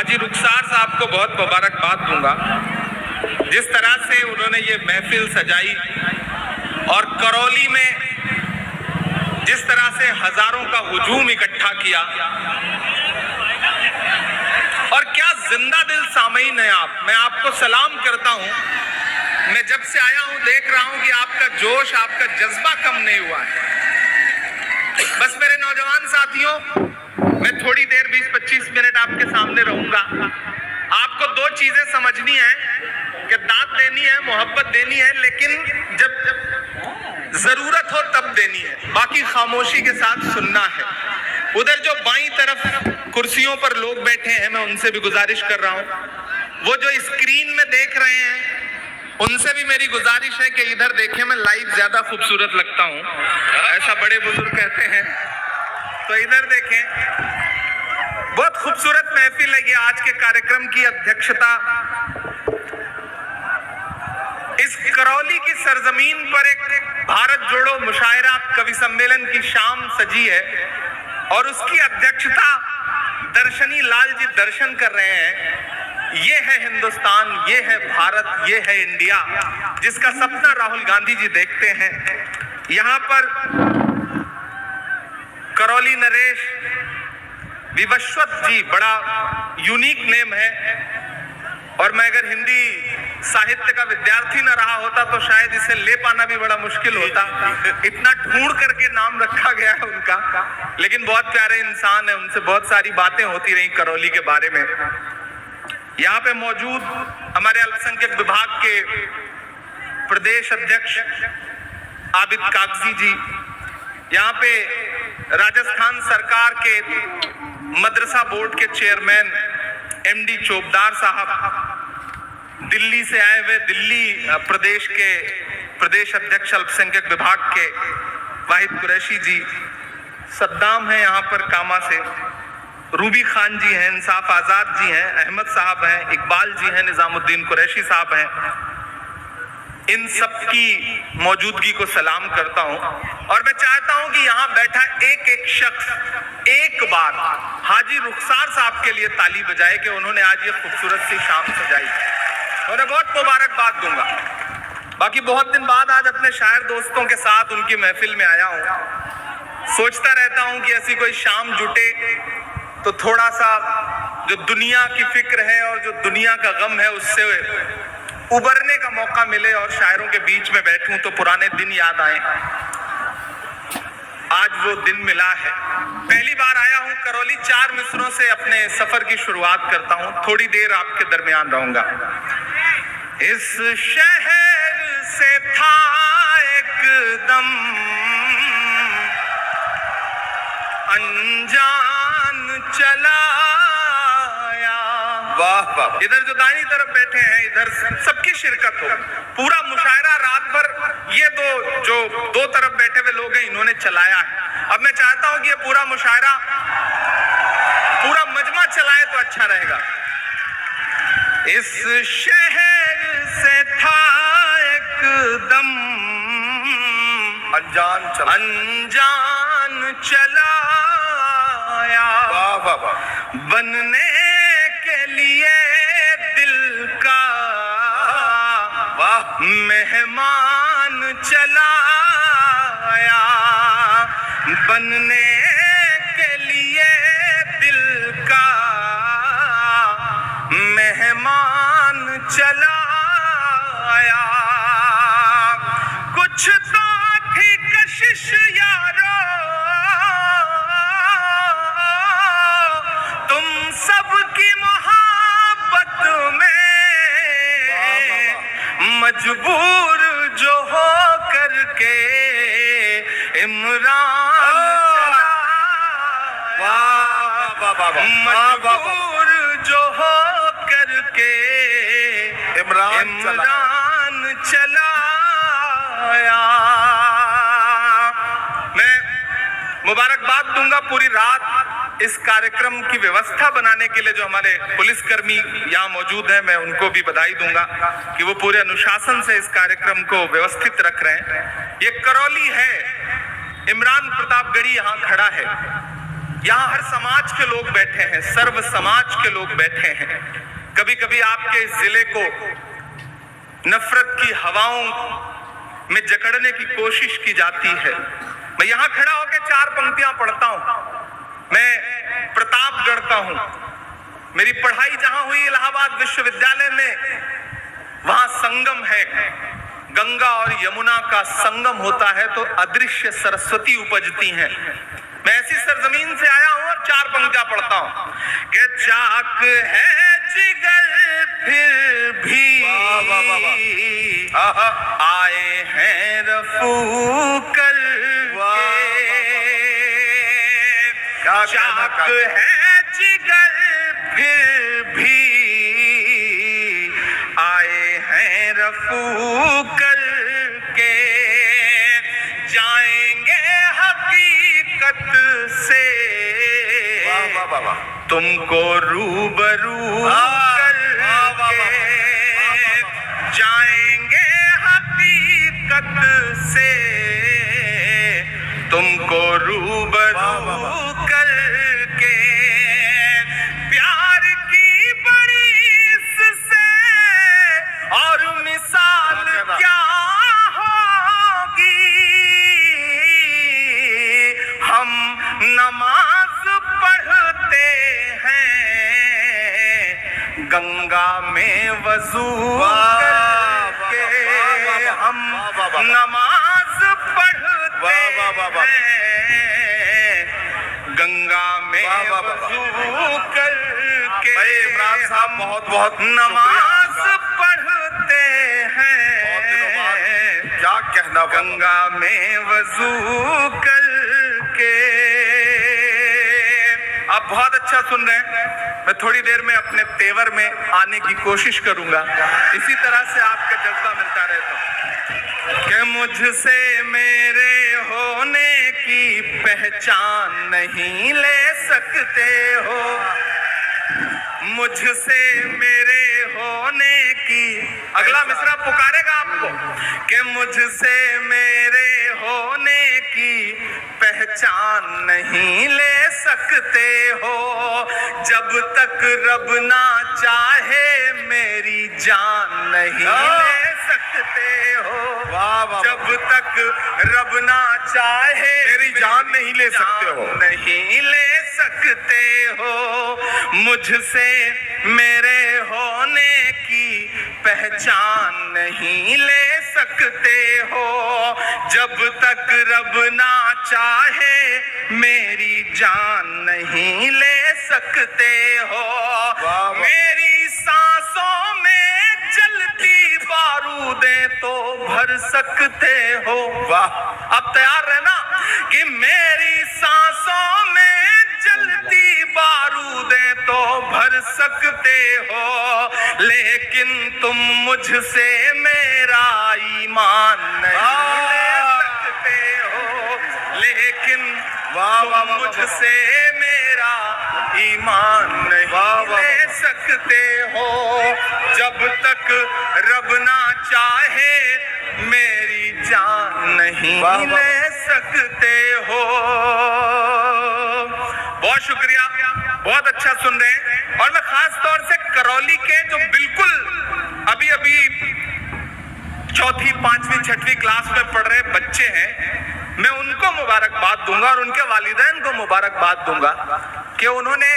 हाजी रुखसार साहब को बहुत मुबारकबाद दूंगा। जिस तरह से उन्होंने ये महफिल सजाई और करौली में जिस तरह से हजारों का हुजूम इकट्ठा किया, और क्या जिंदा दिल सामीन है आप। मैं आपको सलाम करता हूं। मैं जब से आया हूं देख रहा हूं कि आपका जोश, आपका जज्बा कम नहीं हुआ है। बस मेरे नौजवान साथियों, मैं थोड़ी देर 20-25 मिनट आपके सामने रहूंगा। आपको दो चीजें समझनी है कि दाद देनी है, मोहब्बत देनी है, लेकिन जब जरूरत हो तब देनी है, बाकी खामोशी के साथ सुनना है। उधर जो बाईं तरफ कुर्सियों पर लोग बैठे हैं, मैं उनसे भी गुजारिश कर रहा हूं। वो जो स्क्रीन में देख रहे हैं उनसे भी मेरी गुजारिश है कि इधर देखें। मैं लाइव ज्यादा खूबसूरत लगता हूं, ऐसा बड़े बुजुर्ग कहते हैं, तो इधर देखें। बहुत खूबसूरत महफिल है ये। आज के कार्यक्रम की अध्यक्षता इस करौली की सरजमीन पर एक भारत जोड़ो मुशायरा कवि सम्मेलन की शाम सजी है और उसकी अध्यक्षता दर्शनी लाल जी दर्शन कर रहे हैं। ये है हिंदुस्तान, ये है भारत, ये है इंडिया, जिसका सपना राहुल गांधी जी देखते हैं। यहां पर करौली नरेश विवस्वत जी, बड़ा यूनिक नेम है, और मैं अगर हिंदी साहित्य का विद्यार्थी न रहा होता तो शायद इसे ले पाना भी बड़ा मुश्किल होता। इतना ढूंढ करके नाम रखा गया है उनका, लेकिन बहुत प्यारे इंसान है। उनसे बहुत सारी बातें होती रही करौली के बारे में। यहाँ पे मौजूद हमारे अल्पसंख्यक विभाग के प्रदेश अध्यक्ष आबिद कागजी जी, यहाँ पे राजस्थान सरकार के मदरसा बोर्ड के चेयरमैन एमडी चोपदार साहब, दिल्ली से आए हुए दिल्ली प्रदेश के प्रदेश अध्यक्ष अल्पसंख्यक विभाग के वाहिद कुरैशी जी, सद्दाम हैं यहाँ पर कामा से, रूबी खान जी हैं, इंसाफ आजाद जी हैं, अहमद साहब हैं, इकबाल जी हैं, निजामुद्दीन कुरैशी साहब हैं। इन सब की मौजूदगी को सलाम करता हूं और मैं चाहता हूं कि यहां बैठा एक एक शख्स एक बार हाजी रुखसार साहब के लिए ताली बजाए कि उन्होंने आज ये खूबसूरत सी शाम सजाई। उन्हें बहुत मुबारकबाद दूंगा। बाकी बहुत दिन बाद आज अपने शायर दोस्तों के साथ उनकी महफिल में आया हूं। सोचता रहता हूं कि ऐसी कोई शाम जुटे तो थोड़ा सा जो दुनिया की फिक्र है और जो दुनिया का गम है उससे उबरने का मौका मिले और शायरों के बीच में बैठूं तो पुराने दिन याद आए। आज वो दिन मिला है। पहली बार आया हूं करौली। 4 मिसरों से अपने सफर की शुरुआत करता हूं। थोड़ी देर आपके दरमियान रहूंगा। इस शहर से था एकदम अनजान चला। वाह वाह। इधर जो दाहिनी तरफ बैठे हैं, इधर सबकी शिरकत हो। पूरा मुशायरा रात भर ये दो तरफ बैठे हुए लोग हैं, इन्होंने चलाया है। अब मैं चाहता हूं कि ये पूरा मुशायरा पूरा मजमा चलाए तो अच्छा रहेगा। इस शहर से था एकदम अनजान चलाया। वाह वाह वाह। बनने के लिए दिल का वाह मेहमान चलाया। बनने के लिए दिल का मेहमान चलाया। कुछ तो थी कशिश यारो तुम सबकी मोहब्बत में, मजबूर जो हो करके इमरान चला। मजबूर जो हो करके इमरान चलाया। मैं मुबारकबाद दूंगा पूरी रात इस कार्यक्रम की व्यवस्था बनाने के लिए जो हमारे पुलिसकर्मी यहाँ मौजूद हैं। मैं उनको भी बधाई दूंगा कि वो पूरे अनुशासन से इस कार्यक्रम को व्यवस्थित रख रहे हैं। ये करौली है, इमरान प्रतापगढ़ी यहाँ खड़ा है। यहाँ हर समाज के लोग बैठे हैं, सर्व समाज के लोग बैठे हैं। कभी कभी आपके इस जिले को नफरत की हवाओं में जकड़ने की कोशिश की जाती है। मैं यहाँ खड़ा होकर 4 पंक्तियां पढ़ता हूं। मैं प्रतापगढ़ का हूं। मेरी पढ़ाई जहां हुई इलाहाबाद विश्वविद्यालय में, वहां संगम है, गंगा और यमुना का संगम होता है तो अदृश्य सरस्वती उपजती हैं। मैं ऐसी सरजमीन से आया हूं और 4 पंक्तियां पढ़ता हूं कि चाक है जिगर फिर भी आए हैं रफू कर चाक है जिगर फिर भी आए हैं रफू करके जाएंगे हकीकत से तुमको रूबरू करके जाएंगे हकीकत से तुमको रूबरू करके प्यार की बड़ी इससे और मिसाल क्या होगी। हम नमाज पढ़ते हैं गंगा में वजू करके, हम नमाज पढ़ते हैं गंगा में वजू करके। भाई इमरान साहब बहुत बहुत नमाज पढ़ते हैं, क्या कहना, गंगा में वजू करके। आप बहुत अच्छा सुन रहे हैं। मैं थोड़ी देर में अपने तेवर में आने की कोशिश करूंगा, इसी तरह से आपका जज्बा मिलता रहे तो। कि मुझसे मेरे होने की पहचान नहीं ले सकते हो, मुझसे मेरे होने की, अगला मिसरा पुकारेगा आपको कि मुझसे मेरे होने की पहचान नहीं ले सकते हो। जब तक रब ना चाहे मेरी जान नहीं ले सकते हो। जब तक रब ना चाहे मेरी जान नहीं ले सकते हो, नहीं ले सकते हो। मुझसे मेरे होने की पहचान नहीं ले सकते हो। जब तक रब ना चाहे मेरी जान नहीं ले सकते हो। मेरी सांसों में जलती बारूदें तो भर सकते हो। वाह, अब तैयार रहना कि मेरी सांसों में जलती बारूदें तो भर सकते हो, लेकिन तुम मुझसे मेरा ईमान नहीं ले सकते हो। लेकिन तुम मुझसे मेरा ईमान नहीं ले सकते हो। जब तक रब ना चाहे मेरी जान नहीं ले सकते हो। बहुत शुक्रिया, बहुत अच्छा सुन रहे हैं। और मैं खास तौर से करौली के जो बिल्कुल अभी अभी 4th, 5वीं, 6वीं क्लास में पढ़ रहे बच्चे हैं, मैं उनको मुबारकबाद दूंगा और उनके वालिदैन को मुबारकबाद दूंगा कि उन्होंने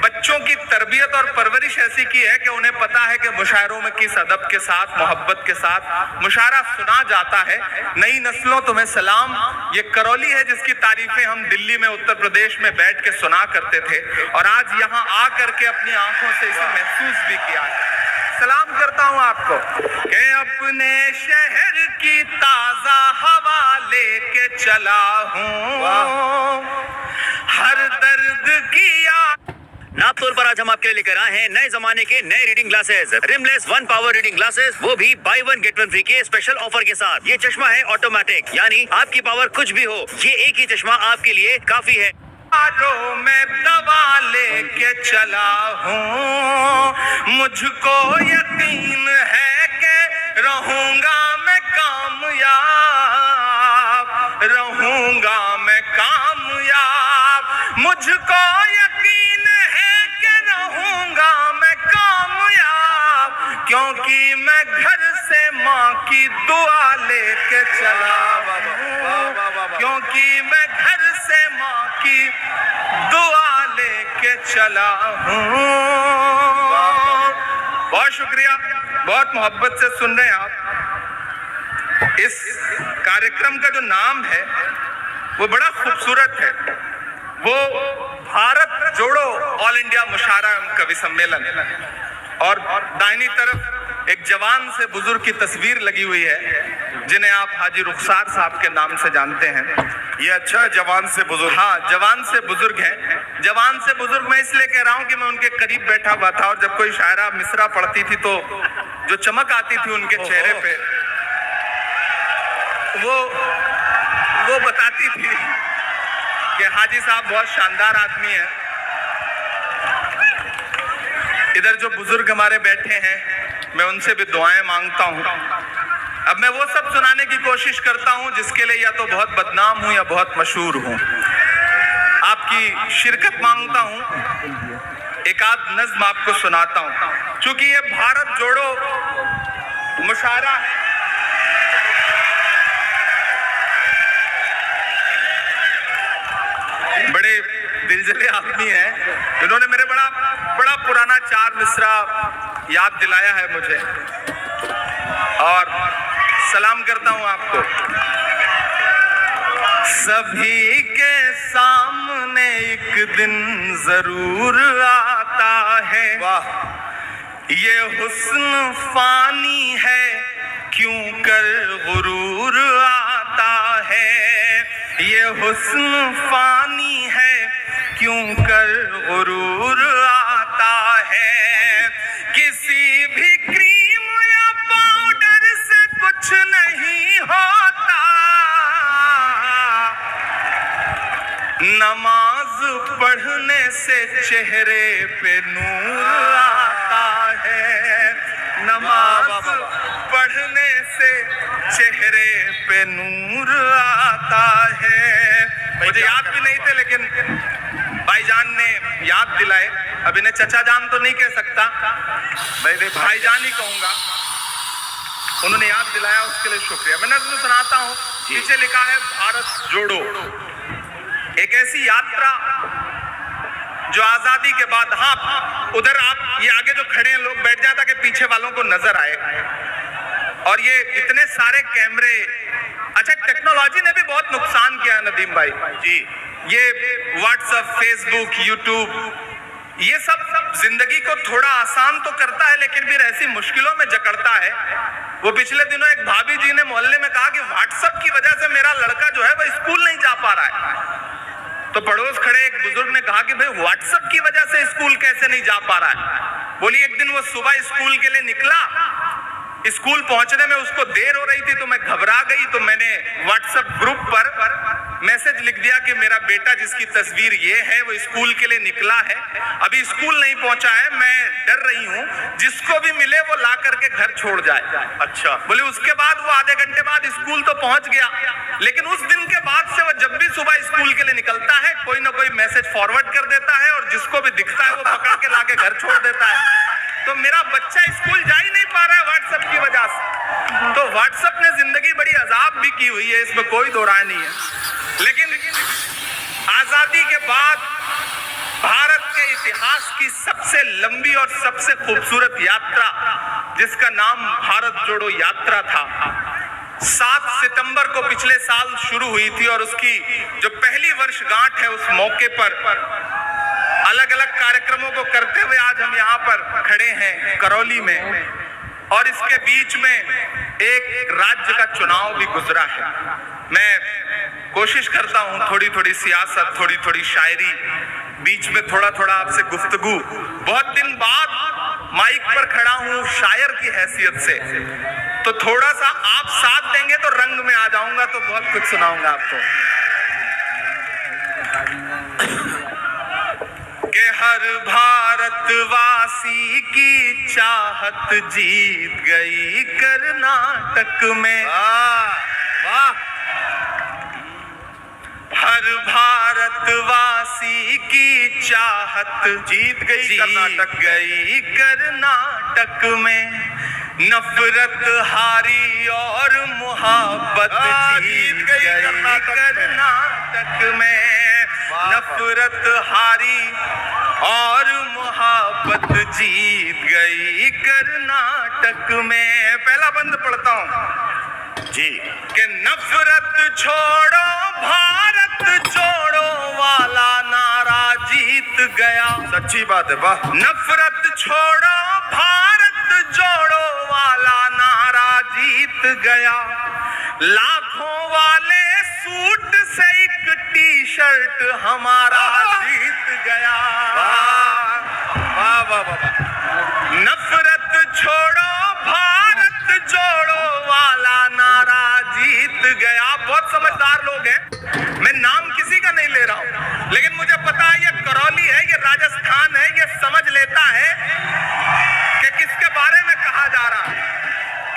बच्चों की तरबियत और परवरिश ऐसी की है कि उन्हें पता है कि मुशायरों में किस अदब के साथ, मोहब्बत के साथ मुशायरा सुना जाता है। नई नस्लों तुम्हें सलाम, ये करौली है जिसकी तारीफें हम दिल्ली में, उत्तर प्रदेश में बैठ के सुना करते थे और आज यहाँ आ करके अपनी आंखों से इसे महसूस भी किया है। सलाम करता हूँ आपको कि अपने शहर की ताजा हवा लेके चला हूँ, हर दर्द की नापतोल पर आज हम आपके लिए लेकर आए हैं नए जमाने के नए reading glasses, rimless 1 power reading glasses, वो भी बाय 1 गेट 1 फ्री के स्पेशल ऑफर के साथ। ये चश्मा है ऑटोमेटिक, यानी आपकी पावर कुछ भी हो, ये एक ही चश्मा आपके लिए काफी है। मैं दवा लेके चला हूँ, मुझको यकीन है कि रहूंगा मैं कामयाब, रहूंगा मैं कामयाब। मुझको यकीन है कि रहूंगा मैं कामयाब, क्योंकि मैं घर से माँ की दुआ लेके चला हूँ, क्योंकि मैं घर से माँ की दुआ लेके चला हूँ। बहुत शुक्रिया, बहुत मोहब्बत से सुन रहे हैं आप। इस कार्यक्रम का जो नाम है वो बड़ा खूबसूरत है, वो भारत जोड़ो ऑल इंडिया मुशायरा एवं कवि सम्मेलन, और दाहिनी तरफ एक जवान से बुजुर्ग की तस्वीर लगी हुई है जिन्हें आप हाजी रुखसार साहब के नाम से जानते हैं। ये अच्छा है, जवान से बुजुर्ग। हाँ, जवान से बुजुर्ग है। जवान से बुजुर्ग मैं इसलिए कह रहा हूँ कि मैं उनके करीब बैठा हुआ था और जब कोई शायरा मिसरा पढ़ती थी तो जो चमक आती थी उनके चेहरे पे, वो बताती थी कि हाजी साहब बहुत शानदार आदमी हैं। इधर जो बुजुर्ग हमारे बैठे हैं मैं उनसे भी दुआएं मांगता हूँ। अब मैं वो सब सुनाने की कोशिश करता हूँ जिसके लिए या तो बहुत बदनाम हूँ या बहुत मशहूर हूँ। आपकी शिरकत मांगता हूँ, एक आध नज्म आपको सुनाता हूँ। क्योंकि ये भारत जोड़ो मुशायरा है, बड़े दिलजले आदमी हैं, इन्होंने मेरे बड़ा पुराना चार मिसरा याद दिलाया है मुझे, और सलाम करता हूं आपको। सभी के सामने एक दिन जरूर आता है, वाह, ये हुस्न फानी है क्यों कर गुरूर आता है, ये हुस्न फानी है क्यों कर गुरूर आता है। किसी भी क्रीम या पाउडर से कुछ नहीं होता, नमाज पढ़ने से चेहरे पे नूर आता है, नमाज पढ़ने से चेहरे पे नूर आता है। मुझे याद भी नहीं थे लेकिन भाईजान ने याद दिलाए। अब इन्हें चचा जान तो नहीं कह सकता, मैं भाईजान ही कहूंगा। उन्होंने याद दिलाया, उसके लिए शुक्रिया। मैं नज़्म सुनाता हूँ, पीछे लिखा है भारत जोड़ो। एक ऐसी यात्रा जो आजादी के बाद, हाँ उधर आप ये आगे जो खड़े हैं लोग बैठ जाए ताकि पीछे वालों को नजर आए, और ये इतने सारे कैमरे। अच्छा, टेक्नोलॉजी ने भी बहुत नुकसान किया है नदीम भाई जी। ये व्हाट्सएप, फेसबुक, यूट्यूब, ये सब जिंदगी को थोड़ा आसान तो करता है लेकिन फिर ऐसी मुश्किलों में जकड़ता है। वो पिछले दिनों एक भाभी जी ने मोहल्ले में कहा कि व्हाट्सएप की वजह से मेरा लड़का जो है वो स्कूल नहीं जा पा रहा है। तो पड़ोस खड़े एक बुजुर्ग ने कहा कि भाई व्हाट्सएप की वजह से स्कूल कैसे नहीं जा पा रहा है। बोली एक दिन वो सुबह स्कूल के लिए निकला, स्कूल पहुंचने में उसको देर हो रही थी तो मैं घबरा गई, तो मैंने व्हाट्सएप ग्रुप पर मैसेज लिख दिया कि मेरा बेटा जिसकी तस्वीर ये है वो स्कूल के लिए निकला है, अभी स्कूल नहीं पहुंचा है, मैं डर रही हूँ, जिसको भी मिले वो ला करके घर छोड़ जाए। अच्छा। बोले उसके बाद वो आधे घंटे बाद स्कूल तो पहुंच गया, लेकिन उस दिन के बाद से वो जब भी सुबह स्कूल के लिए निकलता है कोई ना कोई मैसेज फॉरवर्ड कर देता है और जिसको भी दिखता है वो पकड़ के लाके घर छोड़ देता है। तो मेरा बच्चा स्कूल जा ही नहीं पा रहा है व्हाट्सएप की वजह से। तो व्हाट्सएप ने जिंदगी बड़ी अजाब भी की हुई है, इसमें कोई दो राय नहीं है। लेकिन आजादी के बाद भारत के इतिहास की सबसे लंबी और सबसे खूबसूरत यात्रा, जिसका नाम भारत जोड़ो यात्रा था, 7 सितंबर को पिछले साल शुरू हुई थी और उसकी जो पहली वर्षगांठ है उस मौके पर अलग अलग कार्यक्रमों को करते हुए आज हम यहाँ पर खड़े हैं करौली में, और इसके बीच में एक राज्य का चुनाव भी गुजरा है। मैं कोशिश करता हूँ थोड़ी थोड़ी सियासत, थोड़ी थोड़ी शायरी, बीच में थोड़ा थोड़ा आपसे गुफ्तगू। बहुत दिन बाद माइक पर खड़ा हूँ शायर की हैसियत से, तो थोड़ा सा आप साथ देंगे तो रंग में आ जाऊंगा, तो बहुत कुछ सुनाऊंगा आपको। कि हर भारतवासी की चाहत जीत गई कर्नाटक में। वाह वाह। हर भारतवासी की चाहत जीत गई कर्नाटक गई कर्नाटक में। नफरत हारी और मुहब्बत जीत गई कर्नाटक में। नफरत हारी और मुहब्बत जीत गई कर्नाटक में। पहला बंद पढ़ता हूं जी। कि नफरत छोड़ो भारत जोड़ो वाला नारा जीत गया। सच्ची बात है, वाह। नफरत छोड़ो भारत जोड़ो वाला नारा जीत गया। लाखों वाले सूट से एक टी शर्ट हमारा जीत गया। वाह वाह वाह। नफरत छोड़ो भारत जोड़ो वाला नारा जीत गया। बहुत समझदार लोग हैं, मैं नाम किसी का नहीं ले रहा हूं, लेकिन मुझे पता है ये करौली है, ये राजस्थान है, ये समझ लेता है कि किसके बारे में कहा जा रहा है।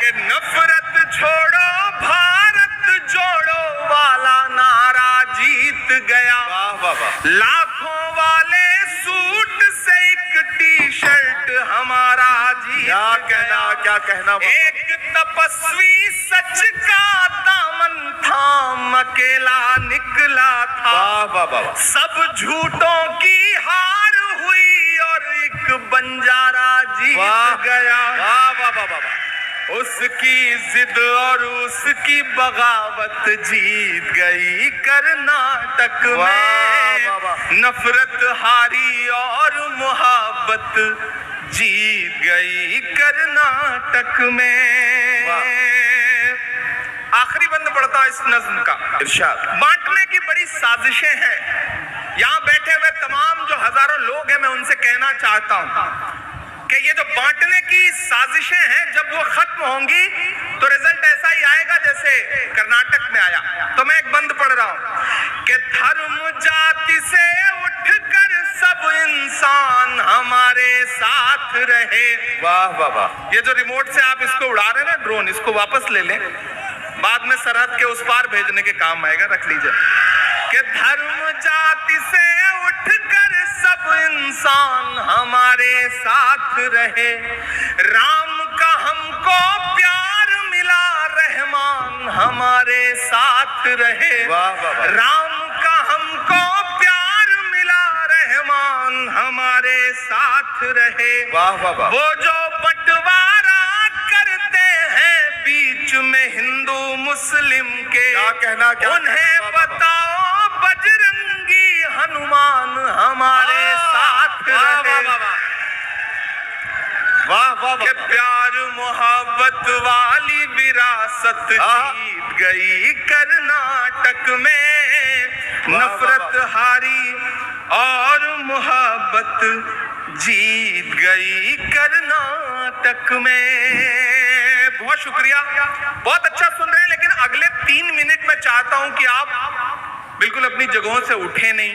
कि नफरत छोड़ो भारत जोड़ो वाला नारा जीत गया। वाह वाह वाह। लाखों वाले सूट से एक टी शर्ट हमारा जीत गया। क्या कहना एक तपस्वी सच का दामन थाम अकेला निकला था। वाह वाह वाह। सब झूठों की हार हुई और एक बंजारा जीत गया। वाह वाह वाह वाह। उसकी जिद और उसकी बगावत जीत गई कर्नाटक में। वाह वाह। नफरत हारी और मुहब्बत जीत गई कर्नाटक में। आखिरी बंद पड़ता है इस नज्म का। इरशाद। बांटने की बड़ी साजिशें हैं। यहाँ बैठे हुए तमाम जो हजारों लोग हैं, मैं उनसे कहना चाहता हूं कि ये जो बांटने की साजिशें हैं, जब वो खत्म होंगी तो रिजल्ट ऐसा ही आएगा जैसे कर्नाटक में आया। तो मैं एक बंद पढ़ रहा हूं कि धर्म जाति से उठकर सब इंसान हमारे साथ रहे। वाह वाह वाह। ये जो रिमोट से आप इसको उड़ा रहे हैं ना ड्रोन, इसको वापस ले लें, बाद में सरहद के उस पार भेजने के काम आएगा, रख लीजिए। कि धर्म जाति से उठकर सब इंसान हमारे साथ रहे। राम का हमको प्यार मिला, रहमान हमारे साथ रहे। वाह वाह वाह। राम का हमको प्यार मिला, रहमान हमारे साथ रहे। वाह वाह वाह। वो जो बंटवारा करते हैं बीच में हिंदू मुस्लिम के, क्या कहना उन्हें बताओ बजरंगी हनुमान हमारे साथ रहे। वाह वाह कि प्यार मोहब्बत वाली विरासत जीत गई कर्नाटक में। नफरत हारी और मोहब्बत जीत गई कर्नाटक में। बहुत शुक्रिया, बहुत अच्छा सुन रहे हैं, लेकिन अगले 3 मिनट में चाहता हूं कि आप बिल्कुल अपनी जगहों से उठे नहीं,